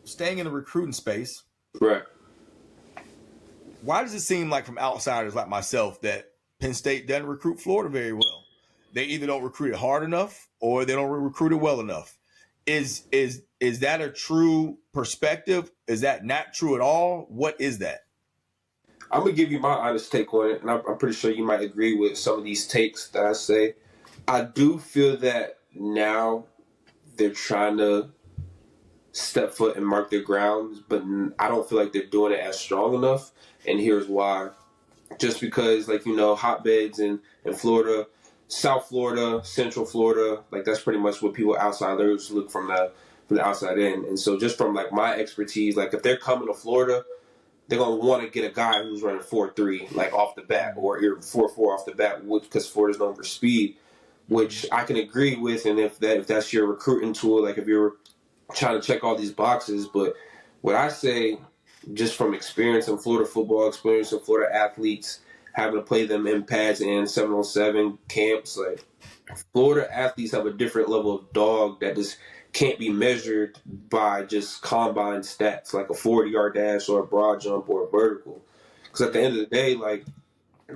staying in the recruiting space, Right. why does it seem like from outsiders like myself that Penn State doesn't recruit Florida very well? They either don't recruit it hard enough or they don't recruit it well enough. Is that a true perspective? Is that not true at all? What is that? I'm gonna give you my honest take on it, and I'm pretty sure you might agree with some of these takes that I say. I do feel that now they're trying to step foot and mark their grounds, but I don't feel like they're doing it as strong enough. And here's why: just because, like hotbeds in Florida, South Florida, Central Florida, like that's pretty much what people outsiders look from the outside in. And so, just from like my expertise, like if they're coming to Florida, they're gonna want to get a guy who's running 4.3 like off the bat, or 4.4 off the bat, because Florida's known for speed, which I can agree with. And if that's your recruiting tool, like if you're trying to check all these boxes, but what I say, just from experience in Florida football, experience in Florida athletes, having to play them in pads and 7-on-7 camps, like Florida athletes have a different level of dog that just can't be measured by just combine stats, like a 40-yard dash or a broad jump or a vertical. Because at the end of the day, like,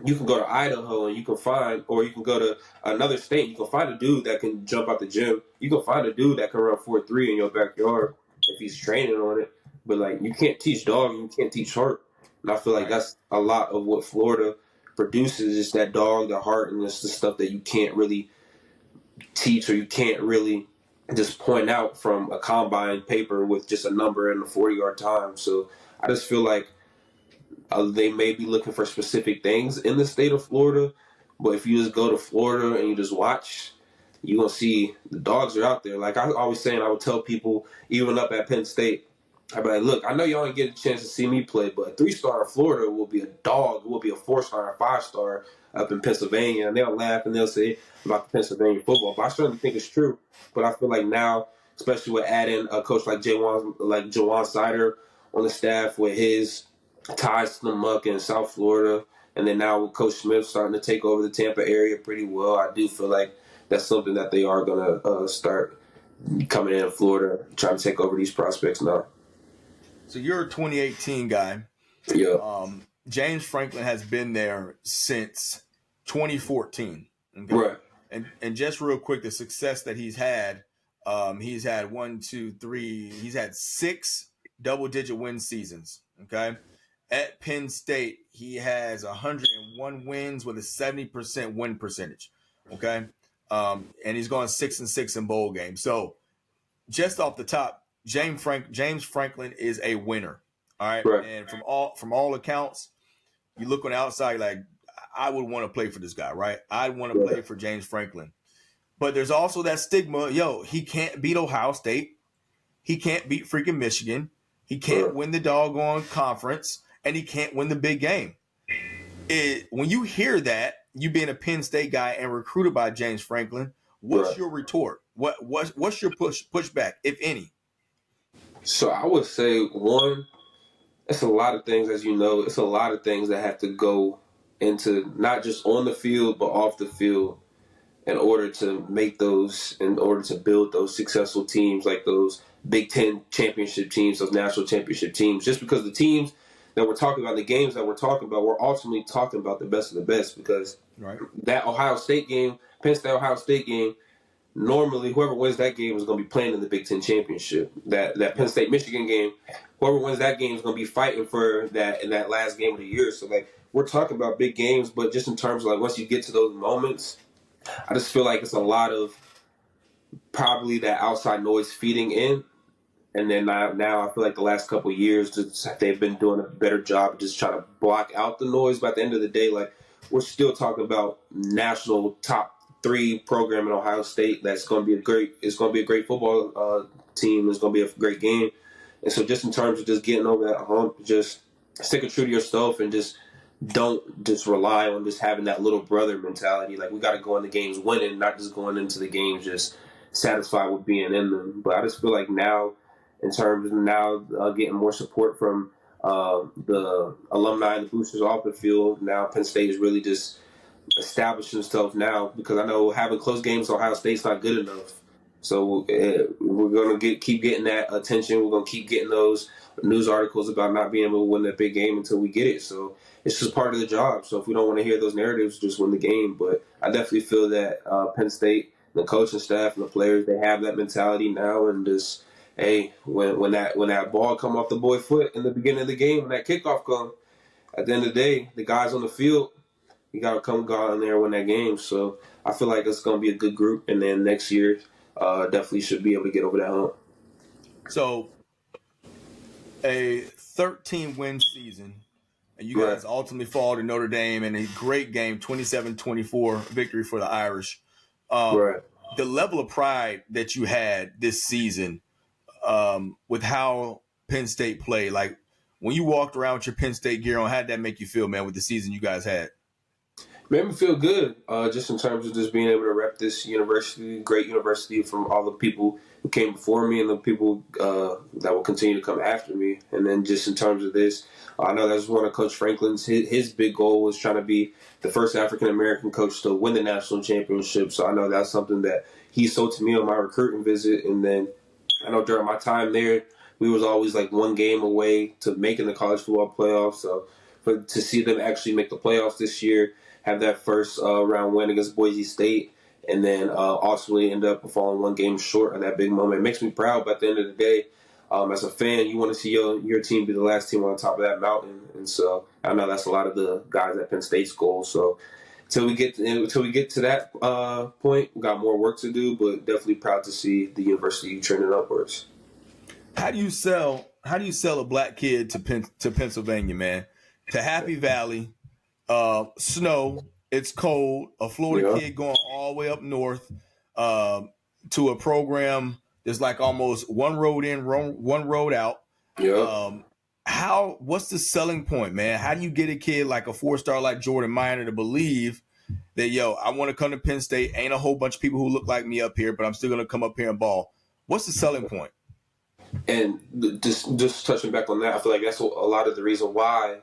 you can go to Idaho and you can find, or you can go to another state, you can find a dude that can jump out the gym. You can find a dude that can run 4.3 in your backyard if he's training on it. But, like, you can't teach dog and you can't teach heart. And I feel like that's a lot of what Florida produces, is that dog, the heart, and it's the stuff that you can't really teach, or you can't really just point out from a combine paper with just a number and a 40-yard time. So I just feel like they may be looking for specific things in the state of Florida, but if you just go to Florida and you just watch, you're going to see the dogs are out there. Like I always saying, I would tell people, even up at Penn State, I'd be like, look, I know y'all didn't get a chance to see me play, but a 3-star in Florida will be a dog, will be a 4-star, a 5-star up in Pennsylvania. And they'll laugh and they'll say about the Pennsylvania football. But I certainly think it's true. But I feel like now, especially with adding a coach like Jawan Sider on the staff with his ties to the muck in South Florida, and then now with Coach Smith starting to take over the Tampa area pretty well, I do feel like that's something that they are going to start coming in Florida, trying to take over these prospects now. So you're a 2018 guy. Yeah. James Franklin has been there since 2014. Okay? Right. And just real quick, the success that he's had 6 double-digit win seasons. Okay. At Penn State, he has 101 wins with a 70% win percentage. Okay. And he's gone 6-6 in bowl games. So just off the top, James Franklin is a winner. All right. And from all accounts, you look on the outside, like, I would want to play for this guy, right? I'd want to play for James Franklin. But there's also that stigma, he can't beat Ohio State. He can't beat freaking Michigan. He can't win the doggone conference, and he can't win the big game. When you hear that, you being a Penn State guy and recruited by James Franklin, what's your retort? What's your pushback, if any? So I would say, one, it's a lot of things, as you know, it's a lot of things that have to go into not just on the field, but off the field in order to build those successful teams, like those Big Ten championship teams, those national championship teams. Just because the teams that we're talking about, the games that we're talking about, we're ultimately talking about the best of the best, because that Ohio State game, Penn State Ohio State game, normally whoever wins that game is going to be playing in the Big Ten championship. That Penn State Michigan game, whoever wins that game is going to be fighting for that in that last game of the year. So like, we're talking about big games, but just in terms of like, once you get to those moments, I just feel like it's a lot of probably that outside noise feeding in. And then now I feel like the last couple of years, they've been doing a better job of just trying to block out the noise. But at the end of the day, like, we're still talking about national top 3 program in Ohio State. That's going to be it's going to be a great football team. It's going to be a great game. And so just in terms of just getting over that hump, just stick true to yourself and just don't just rely on just having that little brother mentality. Like, we got to go in the games winning, not just going into the games just satisfied with being in them. But I just feel like now, in terms of getting more support from the alumni and the boosters off the field, now Penn State is really just establishing themselves now, because I know having close games to Ohio State's not good enough. So we're gonna keep getting that attention. We're gonna keep getting those news articles about not being able to win that big game until we get it. So it's just part of the job. So if we don't want to hear those narratives, just win the game. But I definitely feel that Penn State, the coaching staff and the players, they have that mentality now, and just hey, when that ball come off the boy foot in the beginning of the game, when that kickoff come, at the end of the day, the guys on the field, you got to come go out in there and win that game. So I feel like it's going to be a good group, and then next year definitely should be able to get over that hump. So a 13-win season, and you guys ultimately fall to Notre Dame in a great game, 27-24 victory for the Irish. The level of pride that you had this season with how Penn State played, like when you walked around with your Penn State gear on, how did that make you feel, man, with the season you guys had? Made me feel good, just in terms of just being able to rep this university, great university, from all the people who came before me and the people that will continue to come after me. And then just in terms of this, I know that's one of Coach Franklin's, his big goal was trying to be the first African-American coach to win the national championship. So I know that's something that he sold to me on my recruiting visit. And then I know during my time there, we was always like one game away to making the college football playoffs. So to see them actually make the playoffs this year, have that first round win against Boise State, and then ultimately end up falling one game short of that big moment. It makes me proud, but at the end of the day, as a fan, you want to see your team be the last team on top of that mountain. And so I know that's a lot of the guys at Penn State's goal. So until we get to that point, we got more work to do, but definitely proud to see the university trending upwards. How do you sell a black kid to Pennsylvania, man? To Happy Valley, snow, it's cold, a Florida kid going all the way up north to a program that's like almost one road in, one road out. What's the selling point, man? How do you get a kid like a 4-star like Jordan Minor to believe that, I want to come to Penn State, ain't a whole bunch of people who look like me up here, but I'm still going to come up here and ball? What's the selling point? And just touching back on that, I feel like that's a lot of the reason why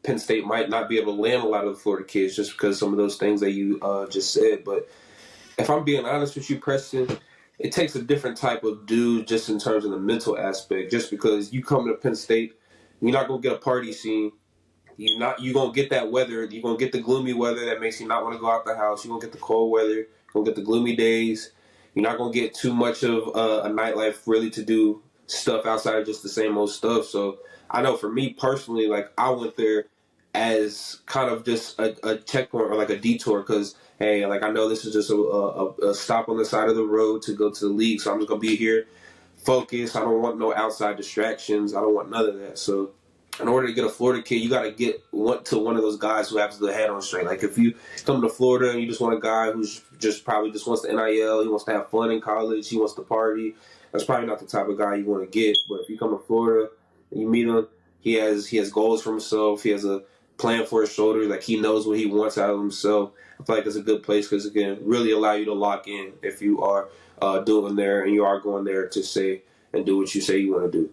Penn State might not be able to land a lot of the Florida kids, just because some of those things that you just said. But if I'm being honest with you, Preston, it takes a different type of dude just in terms of the mental aspect. Just because you come to Penn State, you're not going to get a party scene. You're going to get that weather. You're going to get the gloomy weather that makes you not want to go out the house. You're going to get the cold weather. You're going to get the gloomy days. You're not going to get too much of a nightlife really to do stuff outside of just the same old stuff. So I know for me personally, like I went there as kind of just a checkpoint or like a detour because, hey, like I know this is just a stop on the side of the road to go to the league, so I'm just going to be here, focused. I don't want no outside distractions. I don't want none of that. So in order to get a Florida kid, you got to get one of those guys who has the head on straight. Like if you come to Florida and you just want a guy who's probably just wants the NIL, he wants to have fun in college, he wants to party, that's probably not the type of guy you want to get. But if you come to Florida and you meet him, he has goals for himself. He has a plan for his shoulders. Like he knows what he wants out of himself. I feel like it's a good place because it can really allow you to lock in if you are doing there and you are going there to say and do what you say you want to do.